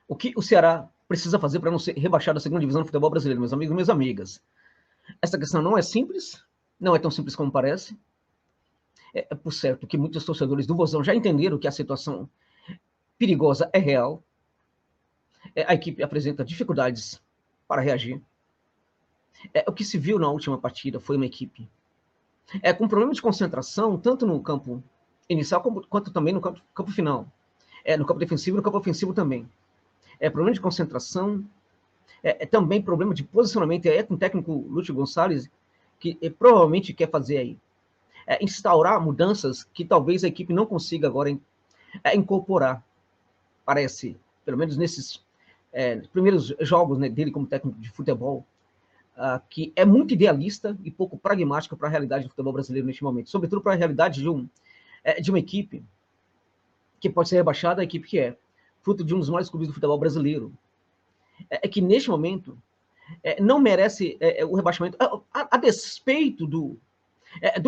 O que o Ceará precisa fazer para não ser rebaixado à segunda divisão do futebol brasileiro, meus amigos e minhas amigas? Essa questão não é simples, não é tão simples como parece. É por certo que muitos torcedores do Vozão já entenderam que a situação perigosa é real. A equipe apresenta dificuldades para reagir. O que se viu na última partida foi uma equipe com problema de concentração, tanto no campo inicial quanto também no campo final. No campo defensivo e no campo ofensivo também. Problema de concentração, também problema de posicionamento. Com o técnico Lúcio Gonçalves, que provavelmente quer fazer aí, instaurar mudanças que talvez a equipe não consiga agora incorporar. Parece, pelo menos nesses primeiros jogos, né, dele como técnico de futebol, que é muito idealista e pouco pragmático para a realidade do futebol brasileiro neste momento, sobretudo para a realidade de uma equipe que pode ser rebaixada, a equipe que é fruto de um dos maiores clubes do futebol brasileiro, que neste momento não merece o rebaixamento, a despeito do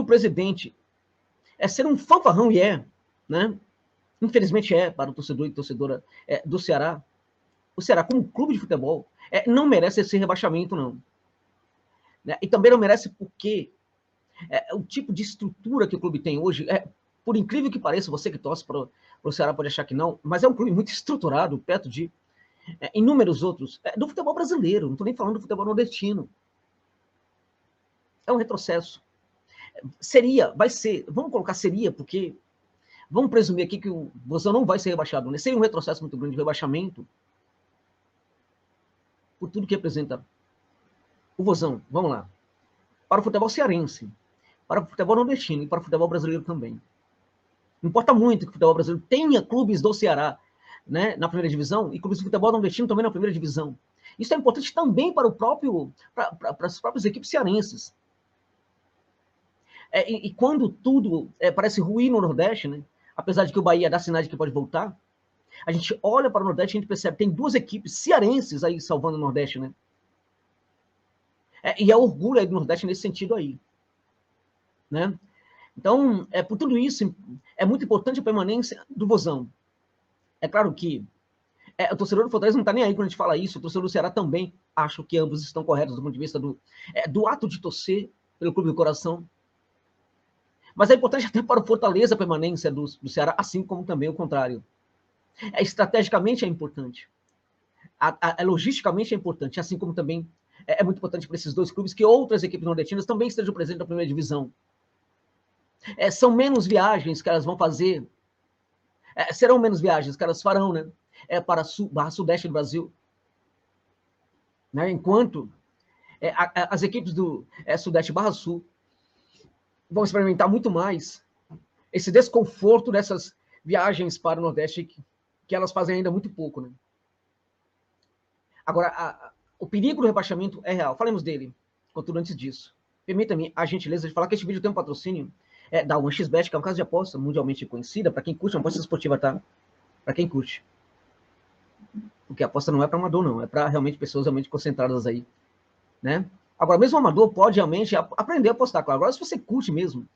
presidente ser um fanfarrão, e né? Infelizmente para o torcedor e torcedora do Ceará. O Ceará, como clube de futebol, não merece esse rebaixamento, não. Né? E também não merece porque o tipo de estrutura que o clube tem hoje, por incrível que pareça, você que torce para o Ceará pode achar que não, mas é um clube muito estruturado, perto de inúmeros outros, do futebol brasileiro, não estou nem falando do futebol nordestino. É um retrocesso. Vai ser, vamos colocar seria, porque vamos presumir aqui que o Vozão não vai ser rebaixado, né? Seria um retrocesso muito grande de rebaixamento por tudo que representa o Vozão, vamos lá, para o futebol cearense, para o futebol nordestino e para o futebol brasileiro também. Importa muito que o futebol brasileiro tenha clubes do Ceará, né, na primeira divisão, e clubes de futebol nordestino também na primeira divisão. Isso é importante também para as próprias equipes cearenses. E quando tudo parece ruim no Nordeste, né, apesar de que o Bahia dá sinais de que pode voltar, a gente olha para o Nordeste e a gente percebe que tem duas equipes cearenses aí salvando o Nordeste, né? E é orgulho aí do Nordeste nesse sentido aí, né? Então, por tudo isso, é muito importante a permanência do Vozão. É claro que o torcedor do Fortaleza não está nem aí quando a gente fala isso, o torcedor do Ceará também acha que ambos estão corretos do ponto de vista do ato de torcer pelo clube do coração. Mas é importante até para o Fortaleza a permanência do Ceará, assim como também o contrário. Estrategicamente é importante. Logisticamente é importante, assim como também é muito importante para esses dois clubes que outras equipes nordestinas também estejam presentes na primeira divisão. São menos viagens que elas vão fazer, serão menos viagens que elas farão, né? Para Sudeste do Brasil. Né? Enquanto as equipes do Sudeste Barra Sul vão experimentar muito mais esse desconforto dessas viagens para o Nordeste que elas fazem ainda muito pouco, né? Agora, o perigo do rebaixamento é real. Falemos dele, contudo, antes disso. Permita-me a gentileza de falar que este vídeo tem um patrocínio da 1xBet, que é uma casa de aposta mundialmente conhecida, para quem curte, uma aposta esportiva, tá? Para quem curte. Porque a aposta não é para amador, não. É para realmente pessoas realmente concentradas aí, né? Agora, mesmo o amador pode realmente aprender a apostar, claro. Agora, se você curte mesmo,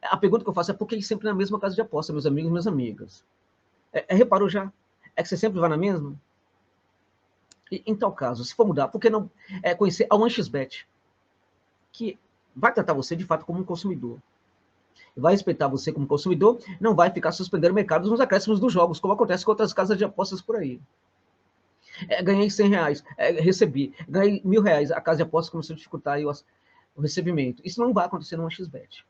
a pergunta que eu faço é por que sempre na mesma casa de aposta, meus amigos e minhas amigas? Reparou já? É que você sempre vai na mesma? Em tal caso, se for mudar, por que não conhecer a 1xBet, que vai tratar você de fato como um consumidor? Vai respeitar você como consumidor, não vai ficar suspendendo mercados nos acréscimos dos jogos, como acontece com outras casas de apostas por aí. Ganhei R$100, recebi. Ganhei R$1.000, a casa de apostas começou a dificultar aí o recebimento. Isso não vai acontecer no 1xBet.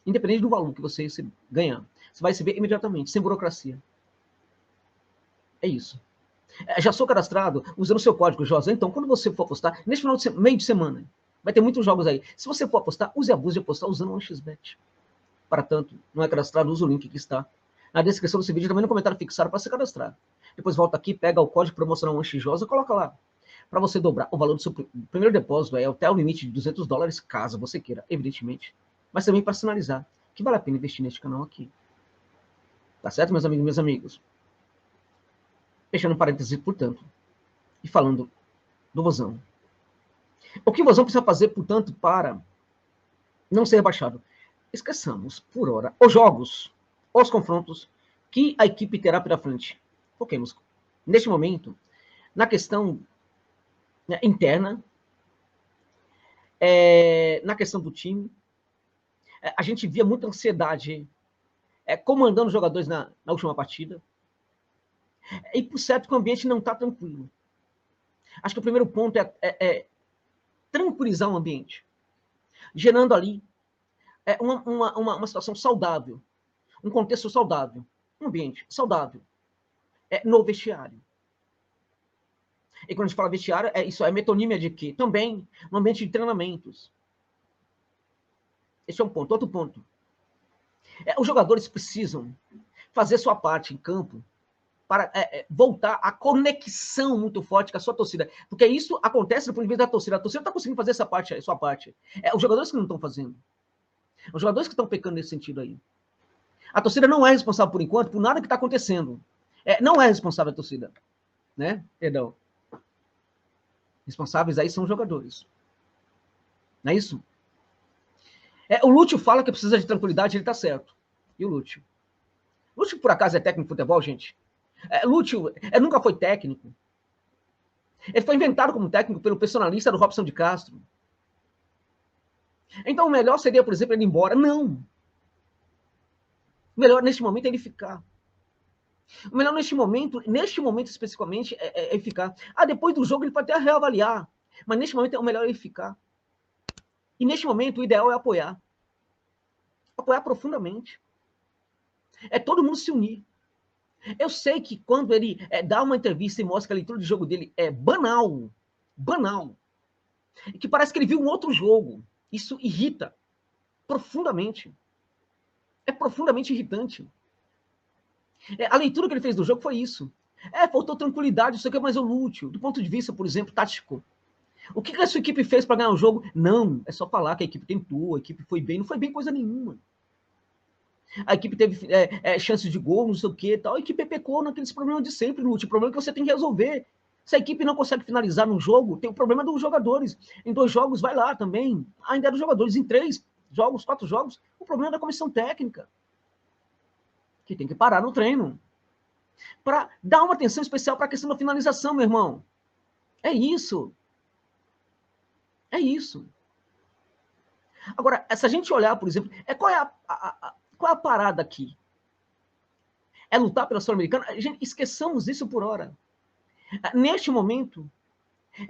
Independente do valor que você ganhar, você vai receber imediatamente, sem burocracia. É isso. Já sou cadastrado usando o seu código JOSA. Então, quando você for apostar, neste final de meio de semana, vai ter muitos jogos aí. Se você for apostar, use a abuse de apostar usando o 1xBet. Para tanto, não é cadastrado, usa o link que está na descrição desse vídeo, também no comentário fixado para se cadastrar. Depois volta aqui, pega o código promocional 1xJosa e coloca lá. Para você dobrar o valor do seu primeiro depósito, até o limite de $200, caso você queira, evidentemente. Mas também para sinalizar que vale a pena investir neste canal aqui. Tá certo, meus amigos e meus amigos? Fechando um parênteses, portanto, e falando do Vozão. O que o Vozão precisa fazer, portanto, para não ser rebaixado? Esqueçamos, por hora, os jogos, os confrontos que a equipe terá pela frente. Foquemos neste momento, na questão, né, interna, na questão do time, a gente via muita ansiedade comandando os jogadores na última partida, e por certo que o ambiente não está tranquilo. Acho que o primeiro ponto é tranquilizar o ambiente, gerando ali uma situação saudável, um contexto saudável, um ambiente saudável no vestiário. E quando a gente fala vestiário, isso é metonímia de quê? Também no ambiente de treinamentos. Esse é um ponto. Outro ponto. Os jogadores precisam fazer sua parte em campo para voltar a conexão muito forte com a sua torcida. Porque isso acontece do ponto de vista da torcida. A torcida não está conseguindo fazer essa parte, sua parte. Os jogadores que não estão fazendo. Os jogadores que estão pecando nesse sentido aí. A torcida não é responsável, por enquanto, por nada que está acontecendo. Não é responsável a torcida. Né? Perdão. Responsáveis aí são os jogadores. Não é isso? O Lúcio fala que precisa de tranquilidade, ele está certo. E o Lúcio? Lúcio, por acaso, é técnico de futebol, gente? Lúcio nunca foi técnico. Ele foi inventado como técnico pelo personalista do Robson de Castro. Então, o melhor seria, por exemplo, ele ir embora. Não. O melhor, neste momento, é ele ficar. O melhor, neste momento especificamente, é ficar. Depois do jogo, ele pode até reavaliar. Mas, neste momento, o melhor é ele ficar. E, neste momento, o ideal é apoiar. Apoiar profundamente. Todo mundo se unir. Eu sei que quando ele dá uma entrevista e mostra que a leitura de jogo dele é banal, e que parece que ele viu um outro jogo. Isso irrita profundamente. É profundamente irritante. A leitura que ele fez do jogo foi isso. Faltou tranquilidade, isso aqui é mais útil. Do ponto de vista, por exemplo, tático. O que a sua equipe fez para ganhar o jogo? Não, é só falar que a equipe tentou, a equipe foi bem. Não foi bem coisa nenhuma. A equipe teve chances de gol, não sei o que tal. A equipe pecou naqueles problemas de sempre, Lúcio. O problema é que você tem que resolver. Se a equipe não consegue finalizar num jogo, tem o problema dos jogadores. Em 2 jogos, vai lá também. Ainda é dos jogadores. Em 3 jogos, 4 jogos, o problema é da comissão técnica. Que tem que parar no treino. Para dar uma atenção especial para a questão da finalização, meu irmão. É isso. É isso. Agora, se a gente olhar, por exemplo, qual é a parada aqui? É lutar pela Sul-Americana? Esqueçamos isso por hora. Neste momento,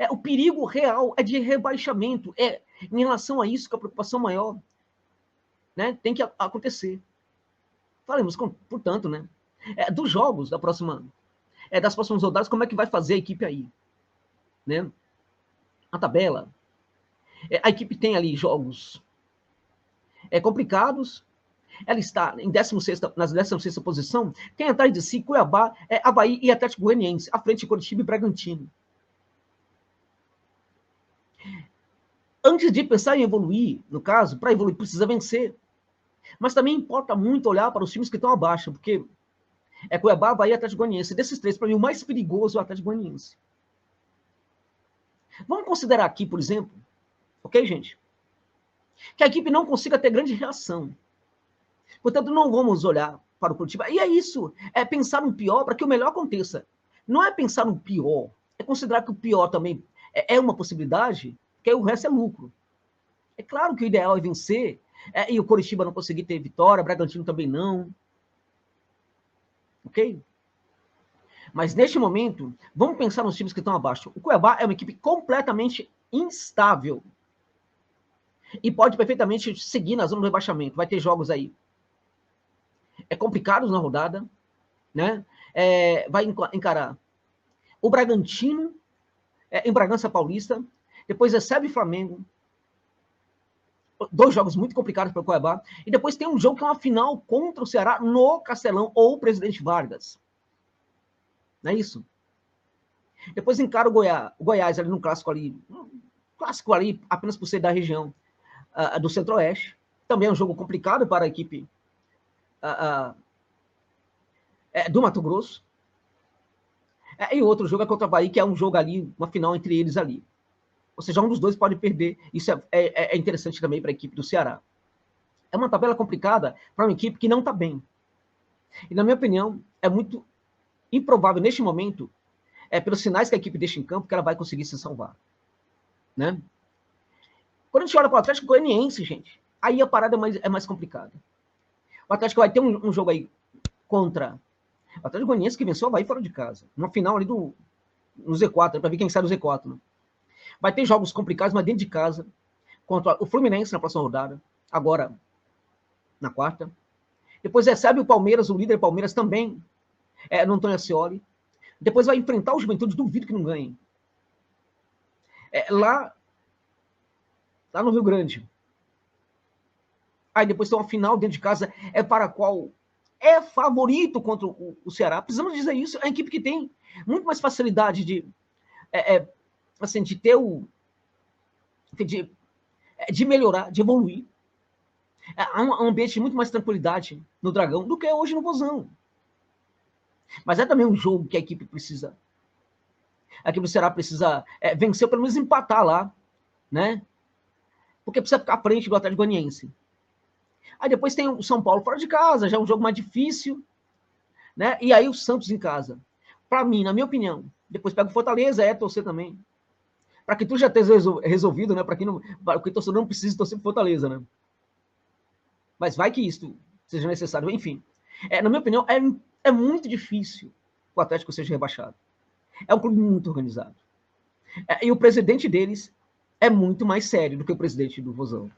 o perigo real é de rebaixamento. Em relação a isso que a preocupação maior, né, tem que acontecer. Falemos, portanto, né, dos jogos das próximas rodadas, como é que vai fazer a equipe aí? Né? A tabela. A equipe tem ali jogos complicados. Ela está em 16ª, na 16ª posição. Tem atrás de si Cuiabá, Avaí e Atlético Goianiense, à frente de Coritiba e Bragantino. Antes de pensar em evoluir, no caso, para evoluir precisa vencer. Mas também importa muito olhar para os times que estão abaixo, porque Cuiabá, Avaí e Atlético Goianiense. Desses 3, para mim, o mais perigoso é o Atlético Goianiense. Vamos considerar aqui, por exemplo, ok, gente? Que a equipe não consiga ter grande reação. Portanto, não vamos olhar para o Curitiba. E é isso, pensar no pior para que o melhor aconteça. Não é pensar no pior, é considerar que o pior também é uma possibilidade, porque o resto é lucro. É claro que o ideal é vencer, e o Coritiba não conseguir ter vitória, Bragantino também não. Ok? Mas neste momento, vamos pensar nos times que estão abaixo. O Cuiabá é uma equipe completamente instável. E pode perfeitamente seguir na zona do rebaixamento. Vai ter jogos aí complicados na rodada, né? Vai encarar o Bragantino em Bragança Paulista, depois recebe Flamengo, 2 jogos muito complicados para o Cuiabá, e depois tem um jogo que é uma final contra o Ceará no Castelão ou Presidente Vargas. Não é isso? Depois encara o Goiás ali no clássico ali apenas por ser da região do Centro-Oeste. Também é um jogo complicado para a equipe do Mato Grosso. E outro jogo é contra o Bahia, que é um jogo ali, uma final entre eles ali. Ou seja, um dos dois pode perder. Isso é interessante também para a equipe do Ceará. É uma tabela complicada para uma equipe que não está bem. E, na minha opinião, é muito improvável, neste momento, pelos sinais que a equipe deixa em campo, que ela vai conseguir se salvar, né? Quando a gente olha para o Atlético Goianiense, gente, aí a parada é mais complicada. O Atlético vai ter um jogo aí contra o Atlético Goianiense, que venceu o Avaí fora de casa. Uma final ali no Z4, para ver quem sai do Z4. Né? Vai ter jogos complicados, mas dentro de casa, contra o Fluminense na próxima rodada, agora na quarta. Depois recebe o Palmeiras, o líder Palmeiras também, no Antônio Ascioli. Depois vai enfrentar o Juventude, duvido que não ganhe. Lá no Rio Grande. Aí depois tem uma final dentro de casa, para a qual é favorito contra o Ceará. Precisamos dizer isso. É uma equipe que tem muito mais facilidade assim, de ter de melhorar, de evoluir. Há um ambiente de muito mais tranquilidade no Dragão do que hoje no Vozão. Mas é também um jogo que a equipe precisa. A equipe do Ceará precisa vencer, ou pelo menos empatar lá, né? Porque precisa ficar à frente do Atlético Goianiense. Aí depois tem o São Paulo fora de casa, já é um jogo mais difícil, né? E aí o Santos em casa. Para mim, na minha opinião, depois pega o Fortaleza, torcer também. Para que tu já esteja resolvido, né? Para que o torcedor não precise torcer pro Fortaleza, né? Mas vai que isso seja necessário. Enfim, na minha opinião, é muito difícil que o Atlético seja rebaixado. É um clube muito organizado. E o presidente deles é muito mais sério do que o presidente do Vozão,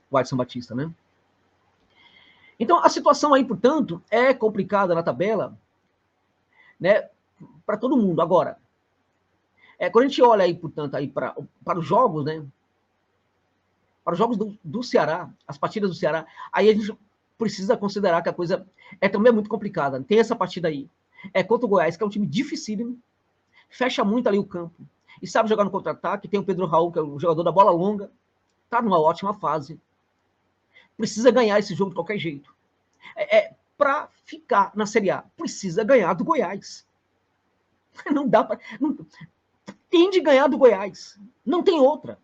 o Adson Batista, né? Então, a situação aí, portanto, é complicada na tabela, né, para todo mundo. Agora, quando a gente olha aí, portanto, aí para os jogos, né, para os jogos do Ceará, as partidas do Ceará, aí a gente precisa considerar que a coisa também muito complicada. Tem essa partida aí, contra o Goiás, que é um time dificílimo, fecha muito ali o campo, e sabe jogar no contra-ataque. Tem o Pedro Raul, que é o jogador da bola longa, tá numa ótima fase. Precisa ganhar esse jogo de qualquer jeito. Para ficar na Série A, precisa ganhar do Goiás. Não dá para... Tem de ganhar do Goiás. Não tem outra.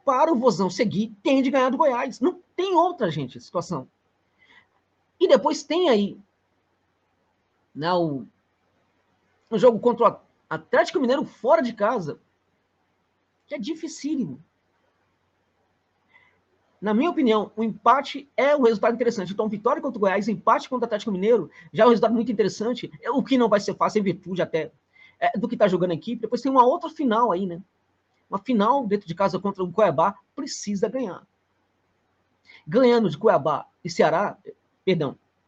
Para o Vozão seguir, tem de ganhar do Goiás. Não tem outra, gente, situação. E depois tem aí, né, o jogo contra o Atlético Mineiro fora de casa, que é dificílimo. Na minha opinião, o empate é um resultado interessante. Então, vitória contra o Goiás, empate contra o Atlético Mineiro, já é um resultado muito interessante, o que não vai ser fácil, em virtude até do que está jogando a equipe. Depois tem uma outra final aí, né? Uma final dentro de casa contra o Cuiabá, precisa ganhar. Ganhando de Cuiabá e Ceará,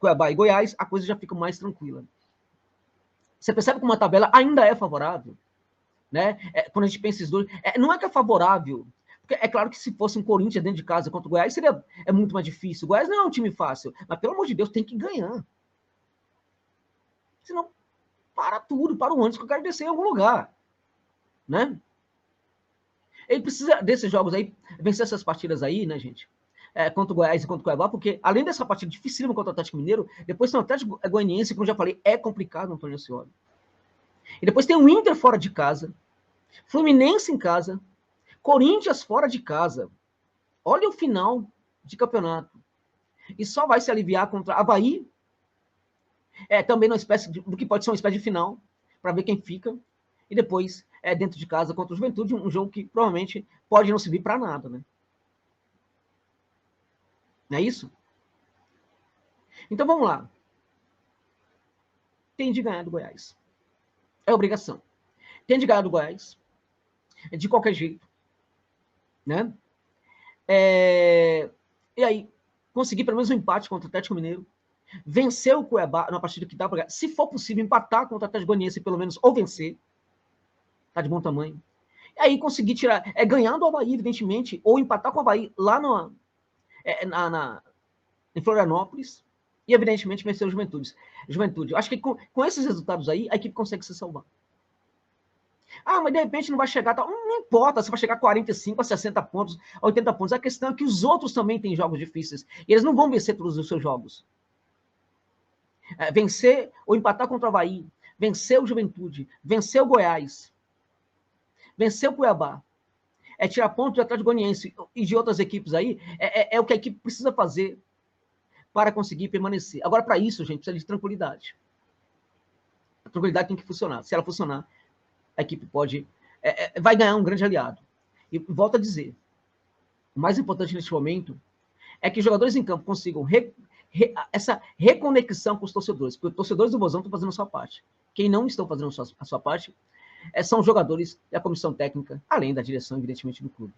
Cuiabá e Goiás, a coisa já fica mais tranquila. Você percebe como a tabela ainda é favorável, né? Quando a gente pensa esses dois, não é que é favorável. É claro que se fosse um Corinthians dentro de casa contra o Goiás, seria muito mais difícil. O Goiás não é um time fácil, mas pelo amor de Deus, tem que ganhar. Senão, para tudo, para o ônibus que eu quero descer em algum lugar. Né? Ele precisa desses jogos aí, vencer essas partidas aí, né, gente? Contra o Goiás e contra o Cuiabá, porque além dessa partida dificílima contra o Atlético Mineiro, depois tem o Atlético Goianiense, como eu já falei, é complicado, Antônio Ascioli. E depois tem o Inter fora de casa, Fluminense em casa, Corinthians fora de casa. Olha o final de campeonato. E só vai se aliviar contra Avaí. Também uma espécie do que pode ser uma espécie de final, para ver quem fica. E depois, dentro de casa contra o Juventude, um jogo que provavelmente pode não servir para nada, né? Não é isso? Então vamos lá. Tem de ganhar do Goiás. É obrigação. Tem de ganhar do Goiás. De qualquer jeito. Né? E aí, conseguir pelo menos um empate contra o Atlético Mineiro. Vencer o Cuiabá na partida que dá para ganhar. Se for possível, empatar contra o Atlético Goianiense, pelo menos, ou vencer. Tá de bom tamanho. E aí conseguir tirar, ganhando o Avaí, evidentemente, ou empatar com o Avaí lá em Florianópolis, e evidentemente vencer o Juventude. Eu acho que com esses resultados aí, a equipe consegue se salvar. Mas de repente não vai chegar, não importa se vai chegar a 45, a 60 pontos, a 80 pontos. A questão é que os outros também têm jogos difíceis. E eles não vão vencer todos os seus jogos. Vencer ou empatar contra o Avaí, vencer o Juventude, vencer o Goiás, vencer o Cuiabá, tirar pontos do Atlético Goianiense e de outras equipes aí, é o que a equipe precisa fazer para conseguir permanecer. Agora, para isso, gente, precisa de tranquilidade. A tranquilidade tem que funcionar. Se ela funcionar, a equipe vai ganhar um grande aliado. E volto a dizer, o mais importante neste momento é que os jogadores em campo consigam essa reconexão com os torcedores, porque os torcedores do Vozão estão fazendo a sua parte. Quem não estão fazendo a sua parte são os jogadores e a comissão técnica, além da direção, evidentemente, do clube.